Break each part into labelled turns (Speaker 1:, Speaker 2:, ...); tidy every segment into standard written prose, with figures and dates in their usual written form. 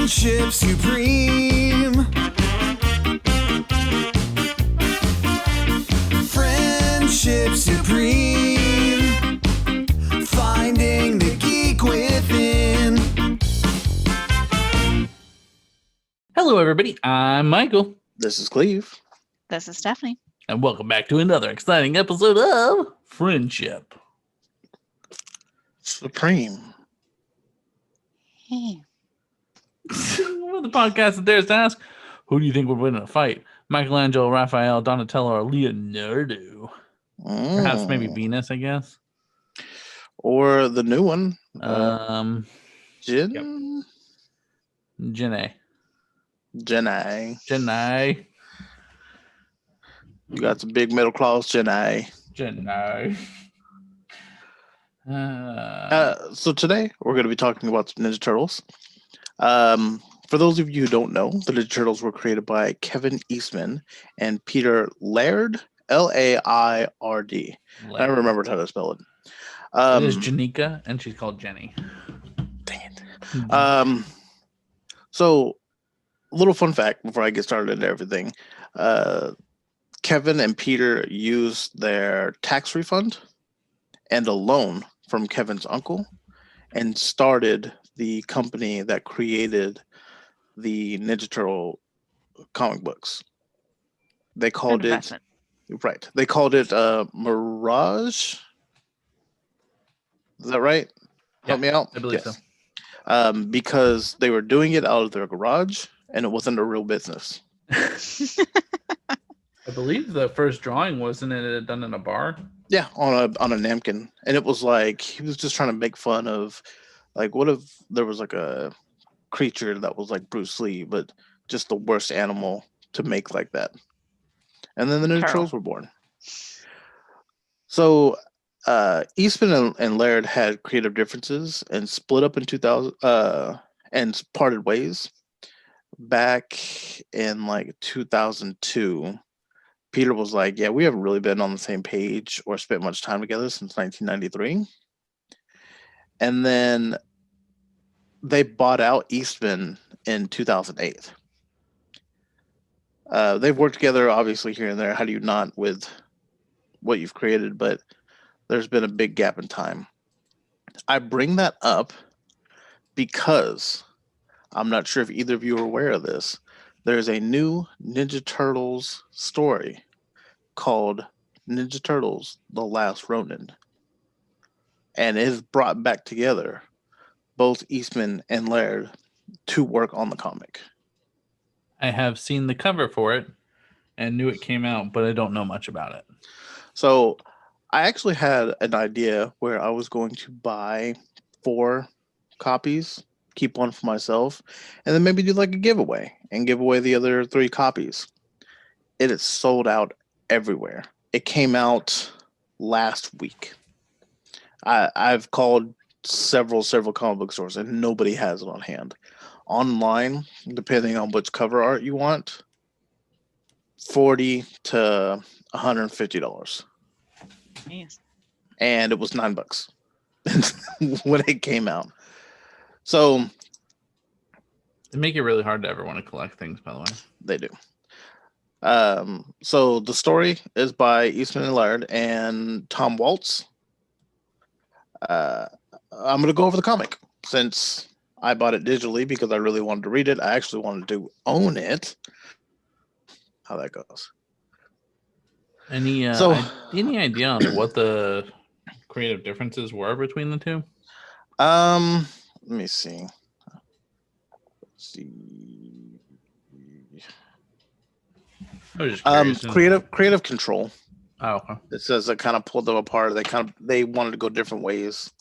Speaker 1: Friendship supreme. Friendship supreme. Finding the geek within.
Speaker 2: Hello, everybody. I'm Michael.
Speaker 3: This is Cleve.
Speaker 4: This is Stephanie.
Speaker 2: And welcome back to another exciting episode of Friendship
Speaker 3: Supreme.
Speaker 4: Hey.
Speaker 2: Well, the podcast that dares to ask, who do you think would win in a fight? Michelangelo, Raphael, Donatello, or Leonardo? Perhaps maybe Venus, I guess.
Speaker 3: Or the new one.
Speaker 2: Janae.
Speaker 3: Janae. You got some big middle class Janae. So today we're going to be talking about Ninja Turtles. For those of you who don't know, the Ninja Turtles were created by Kevin Eastman and Peter Laird, Laird. I remembered how to spell it.
Speaker 2: It is Janika, and she's called Jenny.
Speaker 3: Dang it. So, a little fun fact before I get started into everything. Kevin and Peter used their tax refund and a loan from Kevin's uncle and started the company that created the Ninja Turtle comic books. They called it Mirage. Is that right? Help me out.
Speaker 2: I believe so.
Speaker 3: Because they were doing it out of their garage and it wasn't a real business.
Speaker 2: I believe the first drawing wasn't it done in a bar?
Speaker 3: Yeah, on a napkin. And it was like he was just trying to make fun of, like, what if there was like a creature that was like Bruce Lee, but just the worst animal to make like that. And then the Ninja Turtles were born. So Eastman and Laird had creative differences and split up in 2000 and parted ways. Back in like 2002, Peter was like, yeah, we haven't really been on the same page or spent much time together since 1993. And then they bought out Eastman in 2008. They've worked together, obviously, here and there. How do you not with what you've created? But there's been a big gap in time. I bring that up because I'm not sure if either of you are aware of this. There's a new Ninja Turtles story called Ninja Turtles: The Last Ronin. And it has brought back together both Eastman and Laird to work on the comic.
Speaker 2: I have seen the cover for it and knew it came out, but I don't know much about it.
Speaker 3: So I actually had an idea where I was going to buy 4 copies, keep one for myself, and then maybe do like a giveaway and give away the other 3 copies. It is sold out everywhere. It came out last week. I've called several comic book stores and nobody has it on hand. Online, depending on which cover art you want, $40 to $150.
Speaker 4: Yes.
Speaker 3: And it was $9 when it came out. So
Speaker 2: They make it really hard to ever want to collect things, by the way.
Speaker 3: they do. So the story is by Eastman and Laird and Tom Waltz. I'm going to go over the comic since I bought it digitally because I really wanted to read it. I actually wanted to own it. How that goes.
Speaker 2: Any idea on what the creative differences were between the two?
Speaker 3: Let me see.
Speaker 2: I was just curious.
Speaker 3: Creative control.
Speaker 2: Oh, okay.
Speaker 3: It says it kind of pulled them apart. They wanted to go different ways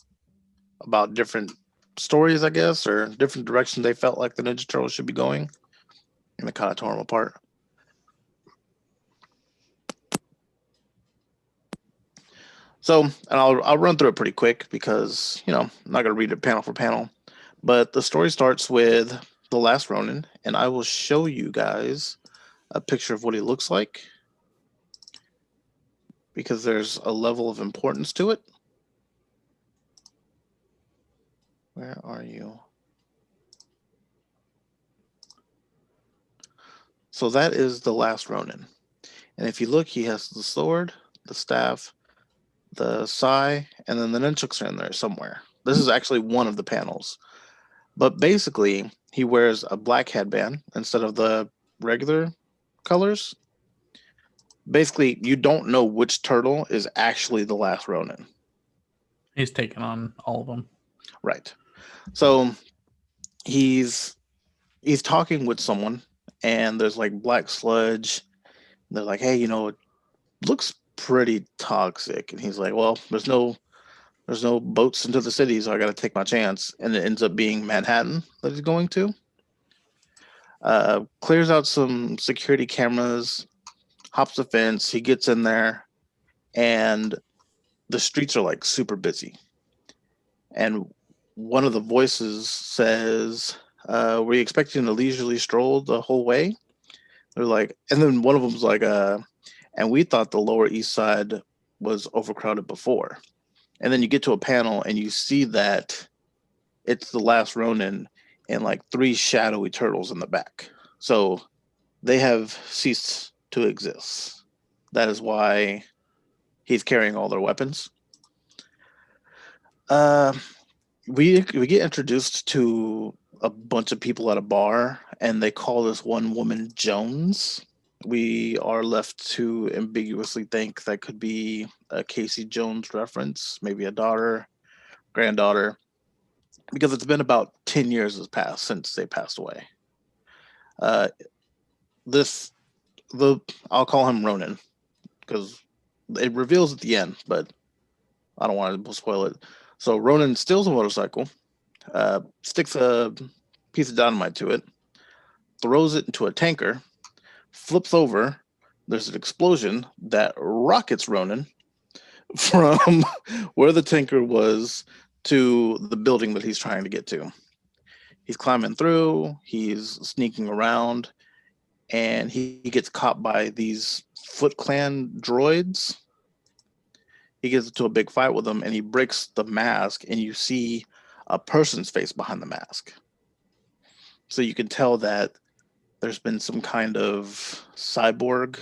Speaker 3: about different stories, I guess, or different directions they felt like the Ninja Turtles should be going, and it kind of tore them apart. So, and I'll run through it pretty quick because I'm not gonna read it panel for panel, but the story starts with the Last Ronin, and I will show you guys a picture of what he looks like because there's a level of importance to it. Where are you? So that is the Last Ronin. And if you look, he has the sword, the staff, the sai, and then the nunchucks are in there somewhere. This is actually one of the panels. But basically, he wears a black headband instead of the regular colors. Basically, you don't know which turtle is actually the Last Ronin.
Speaker 2: He's taken on all of them.
Speaker 3: Right. So he's talking with someone, and there's like black sludge. They're like, hey, it looks pretty toxic. And he's like, well, there's no boats into the city, so I got to take my chance. And it ends up being Manhattan that he's going to. Clears out some security cameras, hops the fence. He gets in there, and the streets are like super busy. And one of the voices says, were you expecting a leisurely stroll the whole way? They're like, and then one of them's like, and we thought the Lower East Side was overcrowded before. And then you get to a panel and you see that it's the Last Ronin and like 3 shadowy turtles in the back. So they have ceased to exist. That is why he's carrying all their weapons. We get introduced to a bunch of people at a bar, and they call this one woman Jones. We are left to ambiguously think that could be a Casey Jones reference, maybe a daughter, granddaughter, because it's been about 10 years has passed since they passed away. I'll call him Ronin because it reveals at the end, but I don't want to spoil it. So Ronin steals a motorcycle, sticks a piece of dynamite to it, throws it into a tanker, flips over. There's an explosion that rockets Ronin from where the tanker was to the building that he's trying to get to. He's climbing through, he's sneaking around, and he gets caught by these Foot Clan droids. He gets into a big fight with them, and he breaks the mask, and you see a person's face behind the mask. So you can tell that there's been some kind of cyborg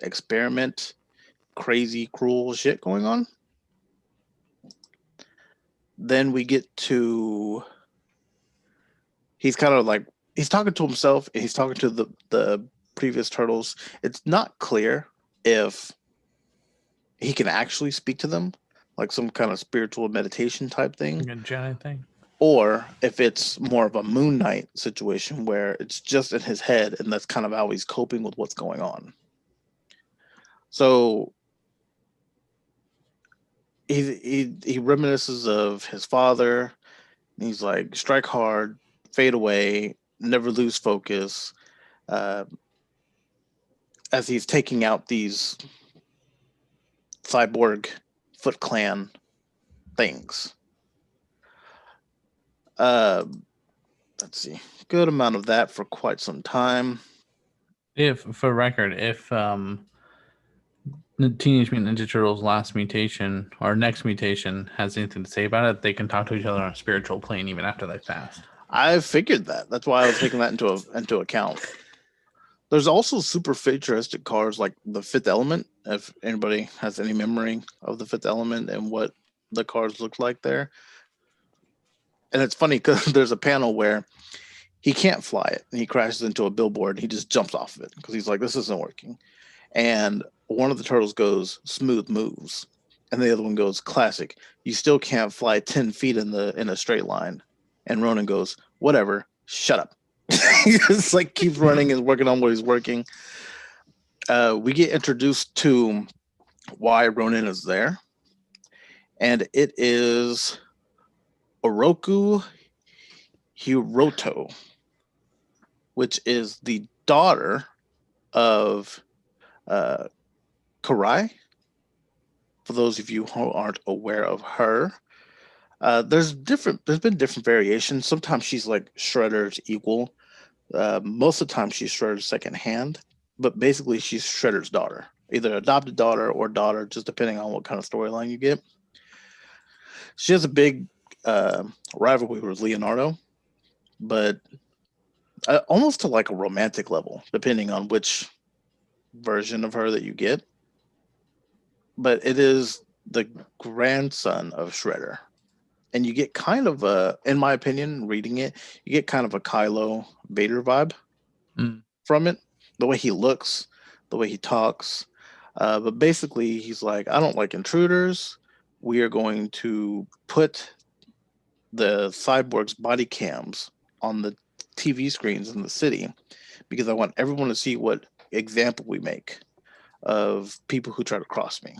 Speaker 3: experiment, crazy, cruel shit going on. Then we get to, he's kind of like, he's talking to himself, and he's talking to the previous turtles. It's not clear if he can actually speak to them, like some kind of spiritual meditation type thing.
Speaker 2: Like a Jedi thing.
Speaker 3: Or if it's more of a Moon Knight situation where it's just in his head, and that's kind of how he's coping with what's going on. So he reminisces of his father. And he's like, strike hard, fade away, never lose focus. As he's taking out these cyborg Foot Clan things. Let's see, good amount of that for quite some time.
Speaker 2: If the Teenage Mutant Ninja Turtles Last Mutation or Next Mutation has anything to say about it, they can talk to each other on a spiritual plane even after they've passed.
Speaker 3: I figured that. That's why I was taking that into account. There's also super futuristic cars like the Fifth Element, if anybody has any memory of the Fifth Element and what the cars look like there. And it's funny because there's a panel where he can't fly it, and he crashes into a billboard, and he just jumps off of it because he's like, this isn't working. And one of the turtles goes, smooth moves. And the other one goes, classic. You still can't fly 10 feet in a straight line. And Ronin goes, whatever, shut up. He just like keeps running and working on what he's working. We get introduced to why Ronin is there. And it is Oroku Hiroto, which is the daughter of Karai. For those of you who aren't aware of her, there's been different variations. Sometimes she's like Shredder's equal. Most of the time she's Shredder's second hand, but basically she's Shredder's daughter, either adopted daughter or daughter, just depending on what kind of storyline you get. She has a big rivalry with Leonardo, but almost to like a romantic level, depending on which version of her that you get. But it is the grandson of Shredder. And you get kind of a, in my opinion, reading it, you get kind of a Kylo Vader vibe
Speaker 2: Mm.
Speaker 3: from it. The way he looks, the way he talks. But basically, he's like, I don't like intruders. We are going to put the cyborg's body cams on the TV screens in the city because I want everyone to see what example we make of people who try to cross me.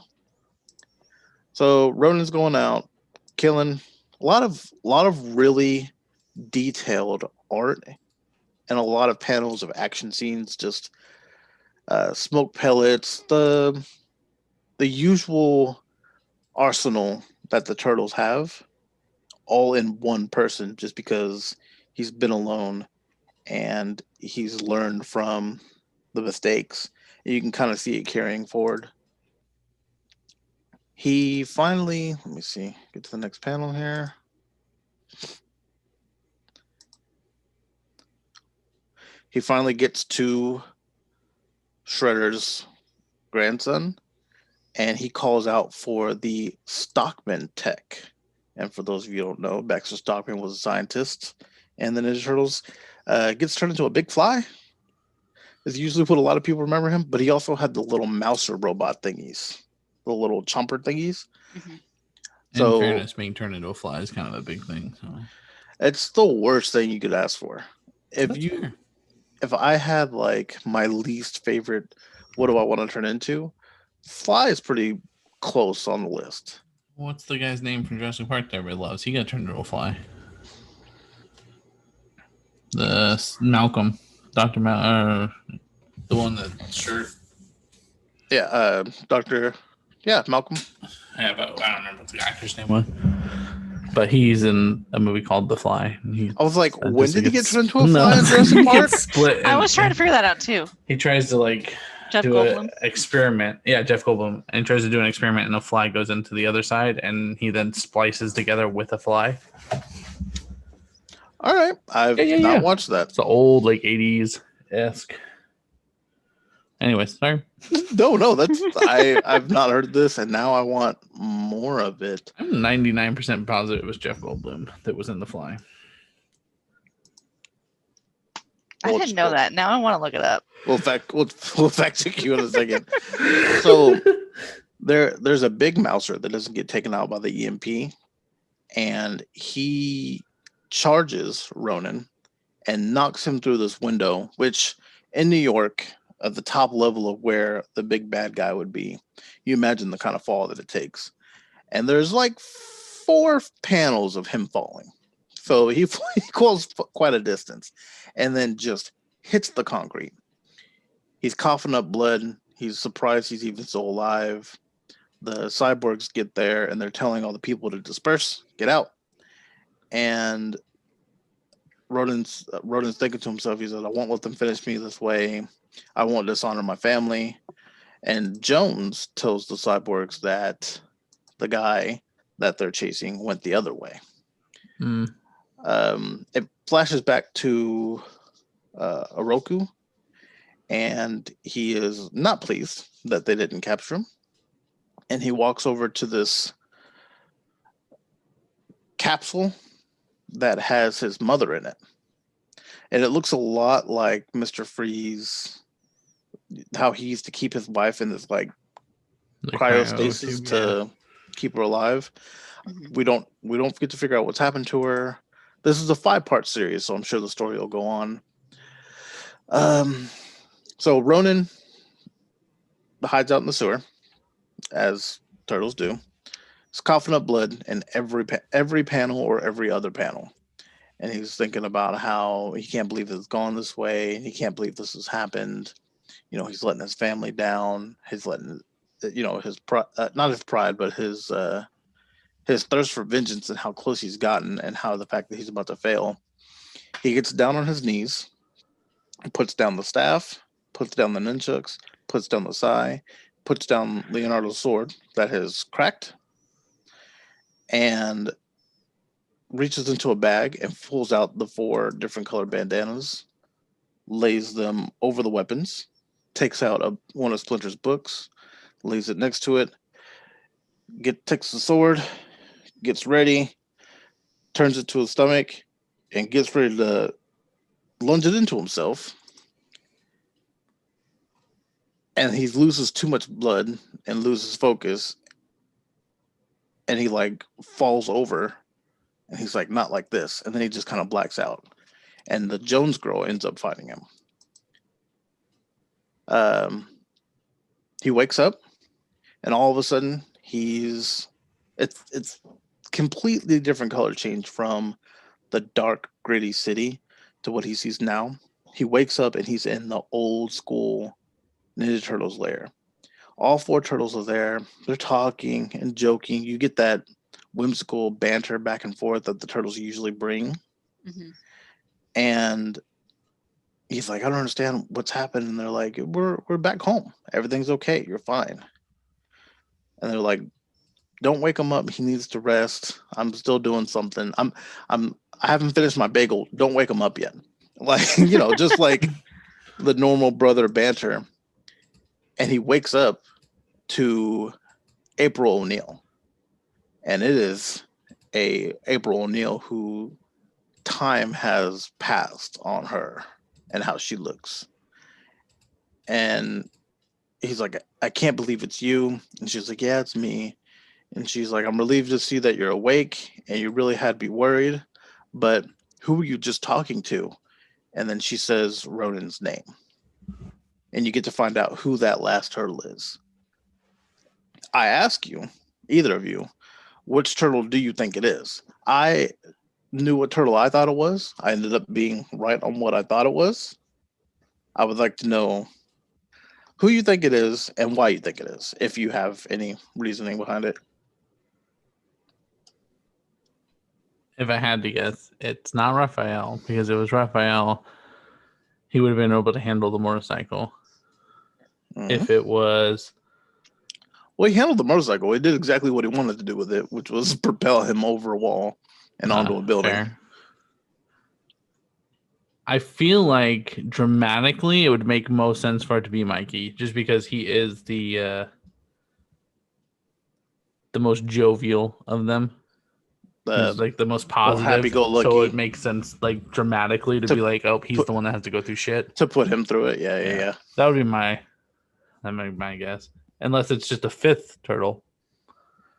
Speaker 3: So Ronan's going out, killing a lot of really detailed art and a lot of panels of action scenes, just smoke pellets, the usual arsenal that the turtles have, all in one person, just because he's been alone and he's learned from the mistakes. And you can kind of see it carrying forward. He finally, let me see, get to the next panel here. He finally gets to Shredder's grandson and he calls out for the Stockman tech. And for those of you who don't know, Baxter Stockman was a scientist and the Ninja Turtles. Gets turned into a big fly. Is usually what a lot of people remember him, but he also had the little mouser robot thingies, the little chomper thingies.
Speaker 4: Mhm.
Speaker 2: In
Speaker 3: So
Speaker 2: fairness, being turned into a fly is kind of a big thing. So
Speaker 3: it's the worst thing you could ask for. If
Speaker 2: that's
Speaker 3: you
Speaker 2: fair.
Speaker 3: if I had like my least favorite, what do I want to turn into? Fly is pretty close on the list.
Speaker 2: What's the guy's name from Jurassic Park that everybody loves? He got turned into a fly. Malcolm, Doctor the one that shirt.
Speaker 3: Yeah, Doctor. Yeah, Malcolm.
Speaker 2: Yeah, but I don't remember what the actor's name was. But he's in a movie called The Fly.
Speaker 3: I was like, when did he get turned into a
Speaker 2: No,
Speaker 3: fly in
Speaker 2: he
Speaker 3: Jurassic
Speaker 2: gets
Speaker 3: Park?
Speaker 2: split.
Speaker 4: I
Speaker 2: and
Speaker 4: was trying to figure that out too.
Speaker 2: He tries to like
Speaker 4: Jeff
Speaker 2: do
Speaker 4: Goldblum.
Speaker 2: an experiment. Yeah, Jeff Goldblum. And he tries to do an experiment, and a fly goes into the other side, and he then splices together with a fly.
Speaker 3: All right, I've not watched that.
Speaker 2: It's an old like 80s esque. Anyways, sorry.
Speaker 3: No, that's I've not heard this, and now I want more of it.
Speaker 2: I'm 99% positive it was Jeff Goldblum that was in The Fly.
Speaker 4: I didn't know that. Now I want to look it up.
Speaker 3: We'll fact check you in a second. So there's a big mouser that doesn't get taken out by the EMP, and he charges Ronin and knocks him through this window, which in New York, at the top level of where the big bad guy would be, you imagine the kind of fall that it takes. And there's like 4 panels of him falling. So he falls quite a distance and then just hits the concrete. He's coughing up blood. He's surprised he's even still alive. The cyborgs get there and they're telling all the people to disperse, get out. And Rodin's thinking to himself, he said, I won't let them finish me this way. I won't dishonor my family. And Jones tells the cyborgs that the guy that they're chasing went the other way.
Speaker 2: Mm.
Speaker 3: It flashes back to Oroku, and he is not pleased that they didn't capture him. And he walks over to this capsule that has his mother in it. And it looks a lot like Mr. Freeze, how he used to keep his wife in this like cryostasis to keep her alive.
Speaker 4: Mhm.
Speaker 3: We don't get to figure out what's happened to her. This is a 5-part series, so I'm sure the story will go on. So Ronin hides out in the sewer, as turtles do. He's coughing up blood in every panel or every other panel. And he's thinking about how he can't believe it's gone this way. He can't believe this has happened. You know, he's letting his family down. He's letting, his not his pride, but his thirst for vengeance and how close he's gotten and how the fact that he's about to fail. He gets down on his knees, puts down the staff, puts down the nunchucks, puts down the sai, puts down Leonardo's sword that has cracked, and reaches into a bag and pulls out the 4 different colored bandanas lays them over the weapons, takes out one of Splinter's books, lays it next to it, takes the sword, gets ready, turns it to his stomach, and gets ready to lunge it into himself. And he loses too much blood and loses focus, and he like falls over, and he's like, not like this, and then he just kind of blacks out, and the Jones girl ends up fighting him. He wakes up, and all of a sudden it's completely different color change from the dark gritty city to what he sees now. He wakes up and he's in the old school Ninja Turtles lair. All 4 turtles are there. They're talking and joking. You get that whimsical banter back and forth that the turtles usually bring.
Speaker 4: Mhm.
Speaker 3: And he's like, I don't understand what's happened. And they're like, we're back home. Everything's okay. You're fine. And they're like, don't wake him up. He needs to rest. I'm still doing something. I haven't finished my bagel. Don't wake him up yet. Like, just like the normal brother banter. And he wakes up to April O'Neil. And it is a April O'Neil who time has passed on her and how she looks. And he's like, I can't believe it's you. And she's like, yeah, it's me. And she's like, I'm relieved to see that you're awake and you really had me worried. But who were you just talking to? And then she says Ronin's name. And you get to find out who that last turtle is. I ask you, either of you, which turtle do you think it is? I knew what turtle I thought it was. I ended up being right on what I thought it was. I would like to know who you think it is and why you think it is, if you have any reasoning behind it.
Speaker 2: If I had to guess, it's not Raphael, because if it was Raphael, he would have been able to handle the motorcycle.
Speaker 3: Mhm.
Speaker 2: If it was...
Speaker 3: Well, he handled the motorcycle. He did exactly what he wanted to do with it, which was propel him over a wall and onto a building.
Speaker 2: Fair. I feel like dramatically it would make most sense for it to be Mikey, just because he is the most jovial of them. He's like the most positive.
Speaker 3: happy-go-lucky.
Speaker 2: So it makes sense, like dramatically, to be like, oh, he's the one that has to go through shit.
Speaker 3: To put him through it, yeah.
Speaker 2: That would be my guess. Unless it's just a 5th turtle.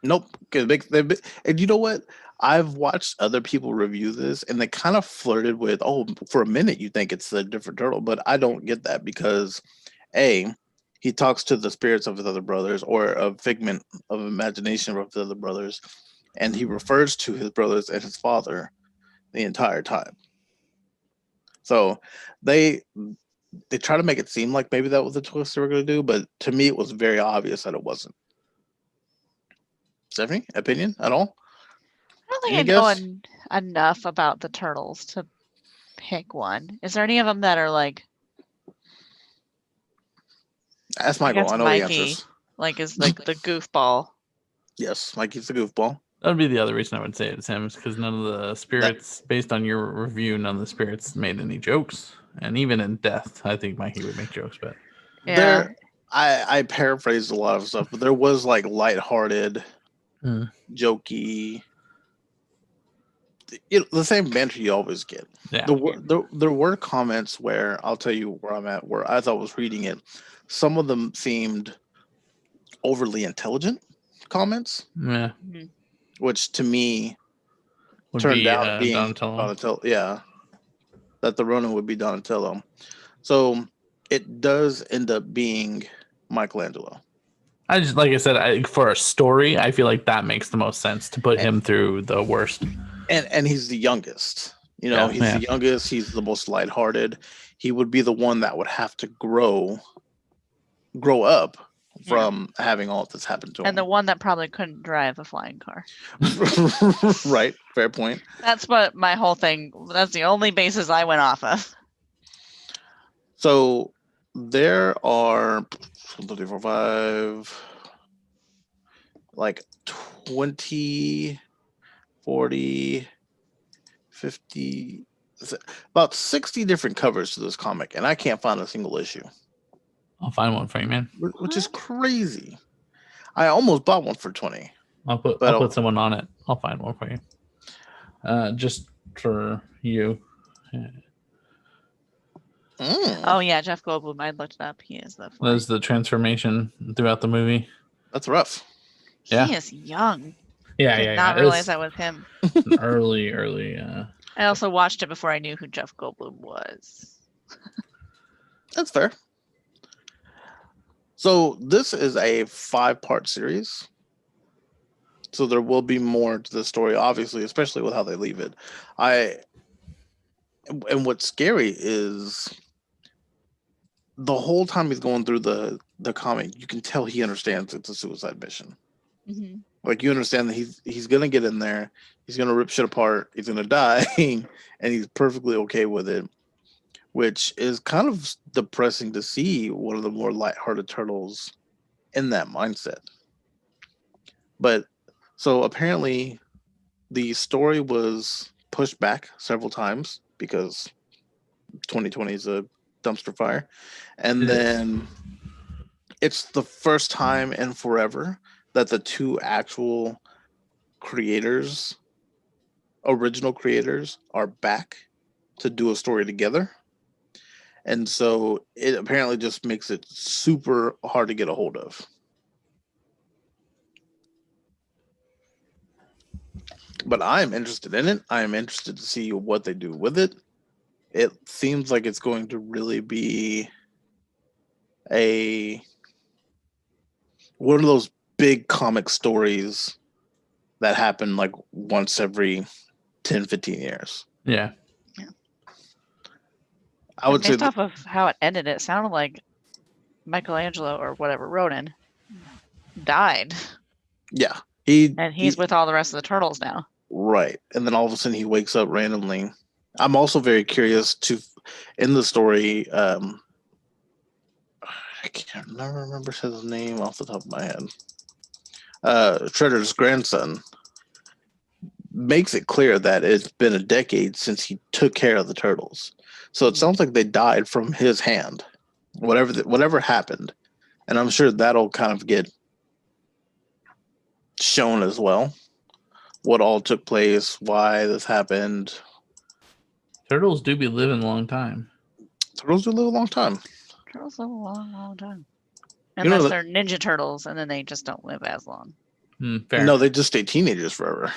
Speaker 3: Nope. And you know what? I've watched other people review this, and they kind of flirted with, for a minute you think it's a different turtle, but I don't get that because, A, he talks to the spirits of his other brothers, or a figment of imagination of the other brothers, and he refers to his brothers and his father the entire time. So they try to make it seem like maybe that was the twist they were going to do, but to me it was very obvious that it wasn't. Stephanie, opinion at all?
Speaker 4: I don't think
Speaker 3: Any
Speaker 4: I know
Speaker 3: guess?
Speaker 4: enough about the turtles to pick one. Is there any of them that are like...
Speaker 3: Ask Michael.
Speaker 4: guess
Speaker 3: I know
Speaker 4: Mikey,
Speaker 3: the answers.
Speaker 4: like, is like the goofball?
Speaker 3: Yes, Mikey's the goofball.
Speaker 2: That would be the other reason I would say it's him, is because none of the spirits, based on your review, none of the spirits made any jokes. And even in death, I think Mikey would make jokes, but
Speaker 4: Yeah.
Speaker 3: I paraphrased a lot of stuff, but there was like lighthearted, jokey, the same banter you always get.
Speaker 2: yeah.
Speaker 3: There were comments where, I'll tell you where I'm at, where I thought was reading it. Some of them seemed overly intelligent comments,
Speaker 2: Yeah.
Speaker 3: which to me
Speaker 2: Would
Speaker 3: turned
Speaker 2: be,
Speaker 3: out being
Speaker 2: Donatello.
Speaker 3: Yeah, that the Ronin would be Donatello. So it does end up being Michelangelo.
Speaker 2: I just, like I said, for a story, I feel like that makes the most sense to put him through the worst.
Speaker 3: And he's the youngest. He's the youngest. He's the most lighthearted. He would be the one that would have to grow up from having all of this happen to him.
Speaker 4: And the one that probably couldn't drive a flying car.
Speaker 3: Right. Fair point.
Speaker 4: That's what my whole thing, that's the only basis I went off of.
Speaker 3: So there are 5, like 20, 40, 50, about 60 different covers to this comic, and I can't find a single issue,
Speaker 2: I'll find one for you, man.
Speaker 3: which is crazy. I almost bought one for 20.
Speaker 2: I'll put someone on it. I'll find one for you. Just for you.
Speaker 4: Oh yeah, Jeff Goldblum. I looked it up. He is the.
Speaker 2: There's the transformation throughout the movie.
Speaker 3: That's rough.
Speaker 2: Yeah.
Speaker 4: He is young.
Speaker 2: Yeah,
Speaker 4: Did not realize that was him.
Speaker 2: early.
Speaker 4: I also watched it before I knew who Jeff Goldblum was.
Speaker 3: That's fair. So this is a 5-part series. So there will be more to the story, obviously, especially with how they leave it. And what's scary is the whole time he's going through the comic, you can tell he understands it's a suicide mission.
Speaker 4: Mm-hmm.
Speaker 3: Like, you understand that he's gonna get in there, he's gonna rip shit apart, he's gonna die, and he's perfectly okay with it, which is kind of depressing to see one of the more lighthearted turtles in that mindset. But so apparently the story was pushed back several times because 2020 is a dumpster fire. And then it's the first time in forever that the two actual original creators, are back to do a story together. And so it apparently just makes it super hard to get a hold of. But I am interested in it. I am interested to see what they do with it. It seems like it's going to really be one of those big comic stories that happen like once every 10, 15 years.
Speaker 2: Yeah.
Speaker 3: I would
Speaker 4: Based
Speaker 3: say
Speaker 4: off of how it ended, it sounded like Michelangelo or whatever, Ronin, died.
Speaker 3: Yeah.
Speaker 4: He's with all the rest of the turtles now.
Speaker 3: Right. And then all of a sudden he wakes up randomly. I'm also very curious in the story, I can't never remember his name off the top of my head. Shredder's grandson makes it clear that it's been a decade since he took care of the turtles. So it sounds like they died from his hand, whatever happened. And I'm sure that'll kind of get shown as well. What all took place, why this happened.
Speaker 2: Turtles do be living a long time.
Speaker 3: Turtles do live a long time.
Speaker 4: Turtles live a long, long time. Unless they're Ninja Turtles, and then they just don't live as long.
Speaker 2: Fair.
Speaker 3: No, they just stay teenagers forever.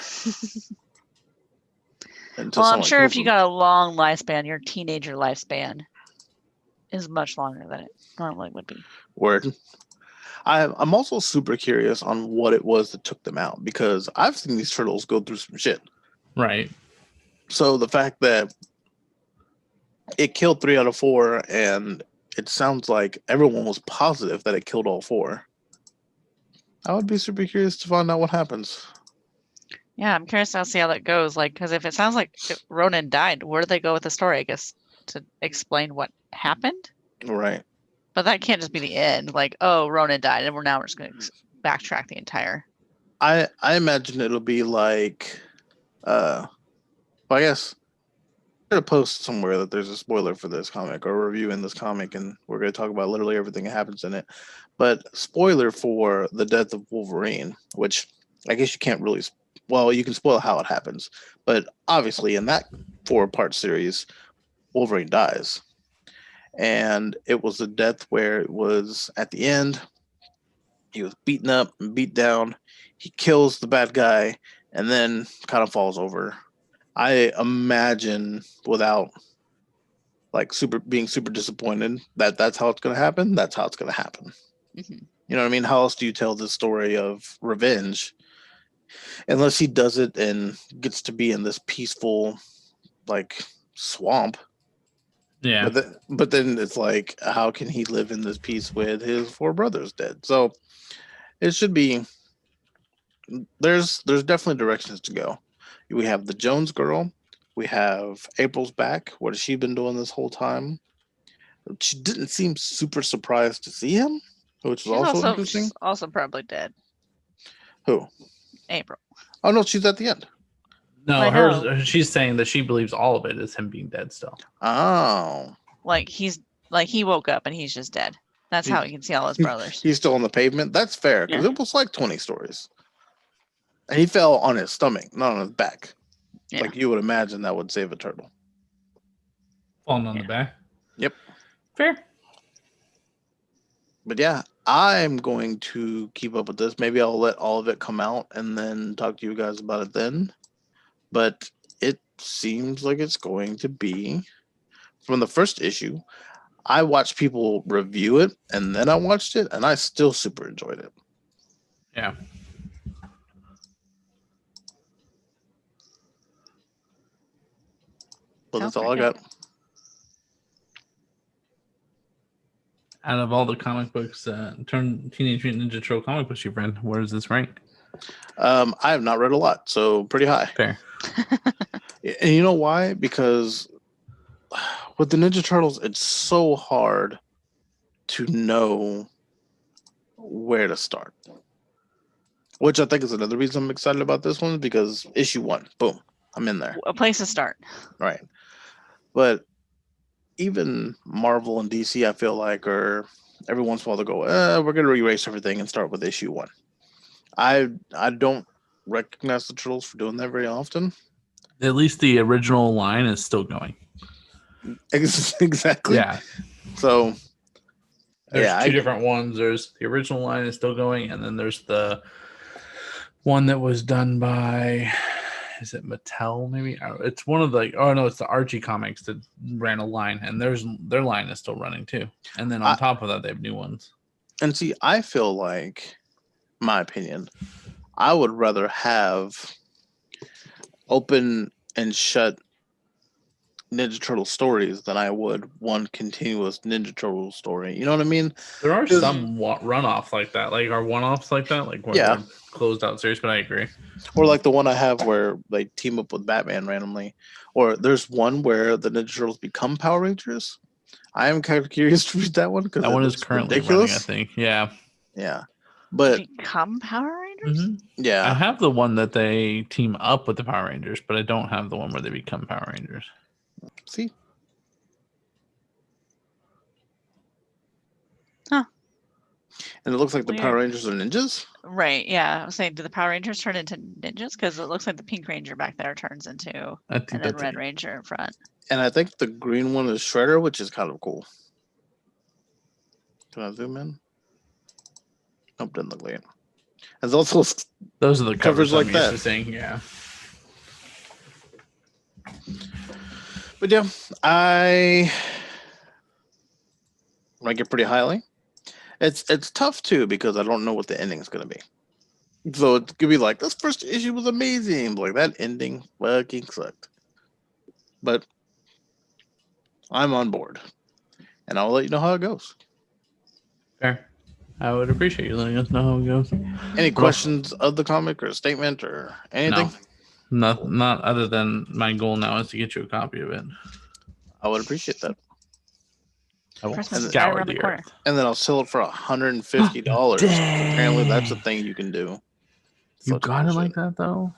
Speaker 4: Well, I'm sure if you got a long lifespan, your teenager lifespan is much longer than it normally would be.
Speaker 3: Word. I'm also super curious on what it was that took them out, because I've seen these turtles go through some shit.
Speaker 2: Right.
Speaker 3: So the fact that it killed 3 out of 4, and it sounds like everyone was positive that it killed all 4. I would be super curious to find out what happens.
Speaker 4: Yeah, I'm curious to see how that goes. Like, because if it sounds like Ronin died, where do they go with the story? I guess to explain what happened.
Speaker 3: Right.
Speaker 4: But that can't just be the end. Like, oh, Ronin died, and we're just going to backtrack the entire.
Speaker 3: I imagine it'll be like, I guess I'm going to post somewhere that there's a spoiler for this comic or a review in this comic, and we're going to talk about literally everything that happens in it. But spoiler for the death of Wolverine, which I guess you can't really. Well, you can spoil how it happens, but obviously in that 4-part series, Wolverine dies. And it was a death where it was at the end, he was beaten up and beat down. He kills the bad guy and then kind of falls over. I imagine, without like being super disappointed, that's how it's going to happen. That's how it's going to happen.
Speaker 4: Mm-hmm.
Speaker 3: You know what I mean? How else do you tell this story of revenge? Unless he does it and gets to be in this peaceful, like, swamp.
Speaker 2: Yeah.
Speaker 3: But then it's like, how can he live in this peace with his 4 brothers dead? So it should be. There's definitely directions to go. We have the Jones girl. We have April's back. What has she been doing this whole time? She didn't seem super surprised to see him, which was also interesting.
Speaker 4: She's also probably dead.
Speaker 3: Who?
Speaker 4: April.
Speaker 3: Oh no, she's at the end.
Speaker 2: No,
Speaker 4: I know.
Speaker 2: she's saying that she believes all of it is him being dead still.
Speaker 3: Oh,
Speaker 4: Like he woke up and he's just dead. That's how he can see all his brothers.
Speaker 3: he's still on the pavement. That's fair because
Speaker 4: Yeah.
Speaker 3: it was like 20 stories, and he fell on his stomach, not on his back.
Speaker 4: Yeah.
Speaker 3: Like you would imagine that would save a turtle.
Speaker 2: Falling on
Speaker 4: Yeah.
Speaker 2: the back.
Speaker 3: Yep.
Speaker 2: Fair.
Speaker 3: But yeah, I'm going to keep up with this. Maybe I'll let all of it come out and then talk to you guys about it then. But it seems like it's going to be from the first issue. I watched people review it and then I watched it and I still super enjoyed it.
Speaker 2: Yeah.
Speaker 3: But
Speaker 4: Sounds
Speaker 3: that's all I
Speaker 4: pretty
Speaker 3: got.
Speaker 2: Out of all the comic books, Teenage Mutant Ninja Turtle comic books you've read, where does this rank?
Speaker 3: I have not read a lot, so pretty high.
Speaker 2: Fair.
Speaker 3: And you know why? Because with the Ninja Turtles, it's so hard to know where to start. Which I think is another reason I'm excited about this one, because issue 1, boom, I'm in there.
Speaker 4: A place to start.
Speaker 3: Right. But even Marvel and DC, I feel like, are every once in a while they go, we're going to erase everything and start with issue 1. I don't recognize the Turtles for doing that very often.
Speaker 2: At least the original line is still going.
Speaker 3: Exactly.
Speaker 2: Yeah.
Speaker 3: So
Speaker 2: There's two different ones. There's the original line is still going, and then there's the one that was done by, is it Mattel? Maybe it's one of the. Oh no, it's the Archie Comics that ran a line, and their line is still running too. And then on top of that, they have new ones.
Speaker 3: And see, I feel like, my opinion, I would rather have open and shut Ninja Turtle stories than I would one continuous Ninja Turtle story. You know what I mean?
Speaker 2: There are some runoffs like that, like are one-offs like that, like where they're closed out series. But I agree.
Speaker 3: Or like the one I have where they team up with Batman randomly. Or there's one where the Ninja Turtles become Power Rangers. I am kind of curious to read that one because
Speaker 2: that one is currently running, I think. Yeah.
Speaker 3: Yeah. But
Speaker 4: become Power Rangers?
Speaker 3: Yeah.
Speaker 2: I have the one that they team up with the Power Rangers, but I don't have the one where they become Power Rangers.
Speaker 3: See?
Speaker 4: Huh.
Speaker 3: And it looks like the
Speaker 4: Weird.
Speaker 3: Power Rangers are ninjas?
Speaker 4: Right, yeah. I was saying, do the Power Rangers turn into ninjas? Because it looks like the Pink Ranger back there turns into, and then Red Ranger in front.
Speaker 3: And I think the green one is Shredder, which is kind of cool. Can I zoom in? Nope, doesn't look like it. There's also
Speaker 2: those are the covers
Speaker 3: like
Speaker 2: I'm
Speaker 3: that.
Speaker 2: used to seeing, yeah.
Speaker 3: But yeah, I rank it pretty highly. It's tough too because I don't know what the ending is going to be. So it could be like, this first issue was amazing. Like, that ending fucking sucked. But I'm on board. And I'll let you know how it goes.
Speaker 2: Fair. I would appreciate you letting us know how it goes.
Speaker 3: Any questions of the comic or a statement or anything?
Speaker 2: No. Not other than my goal now is to get you a copy of it.
Speaker 3: I would appreciate that.
Speaker 2: I will
Speaker 4: Christmas is
Speaker 2: scour
Speaker 4: right around the
Speaker 2: the
Speaker 4: corner.
Speaker 2: earth.
Speaker 3: And then I'll sell it for $150. Apparently that's a thing you can do.
Speaker 2: You
Speaker 3: Such
Speaker 2: got it
Speaker 3: bullshit.
Speaker 2: like that, though?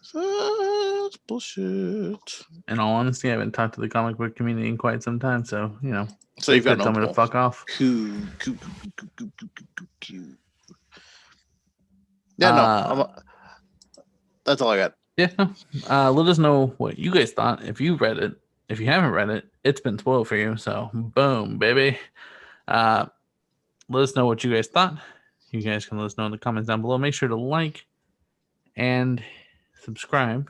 Speaker 3: Such bullshit.
Speaker 2: In all honesty, I haven't talked to the comic book community in quite some time, so, you know.
Speaker 3: So you've got
Speaker 2: tell me to fuck off.
Speaker 3: Cool. Yeah, that's all I got.
Speaker 2: Yeah, no. Let us know what you guys thought. If you read it, if you haven't read it, it's been spoiled for you. So, boom, baby. Let us know what you guys thought. You guys can let us know in the comments down below. Make sure to like and subscribe.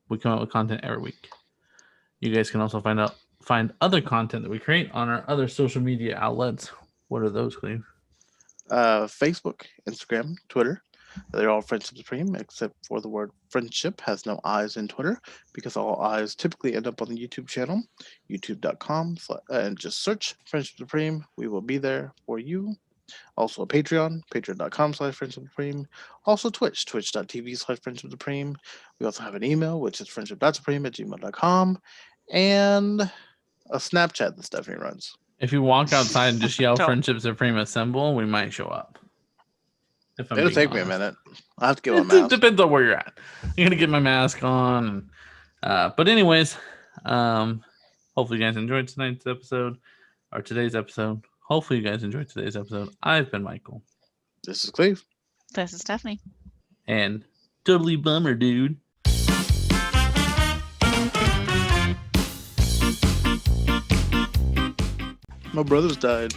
Speaker 2: We come out with content every week. You guys can also find other content that we create on our other social media outlets. What are those, Cleve?
Speaker 3: Facebook, Instagram, Twitter. They're all Friendship Supreme, except for the word friendship has no I's in Twitter, because all I's typically end up on the YouTube channel, youtube.com, and just search Friendship Supreme. We will be there for you. Also a Patreon, patreon.com/Friendship Supreme. Also Twitch, twitch.tv/Friendship Supreme. We also have an email, which is friendship.supreme@gmail.com, and a Snapchat that Stephanie runs.
Speaker 2: If you walk outside and just yell Friendship Supreme Assemble, we might show up. If I'm
Speaker 3: It'll
Speaker 2: being
Speaker 3: take me a
Speaker 2: honest.
Speaker 3: minute. I have to get my
Speaker 2: It
Speaker 3: mask.
Speaker 2: depends on where you're at. You're gonna get my mask on. But anyways, hopefully you guys enjoyed tonight's episode or today's episode. Hopefully you guys enjoyed today's episode. I've been Michael.
Speaker 3: This is Cleve.
Speaker 4: This is Stephanie.
Speaker 2: And totally bummer, dude.
Speaker 3: My brother's died.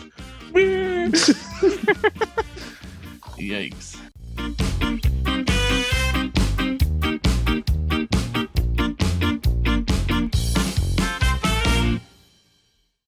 Speaker 2: Yikes.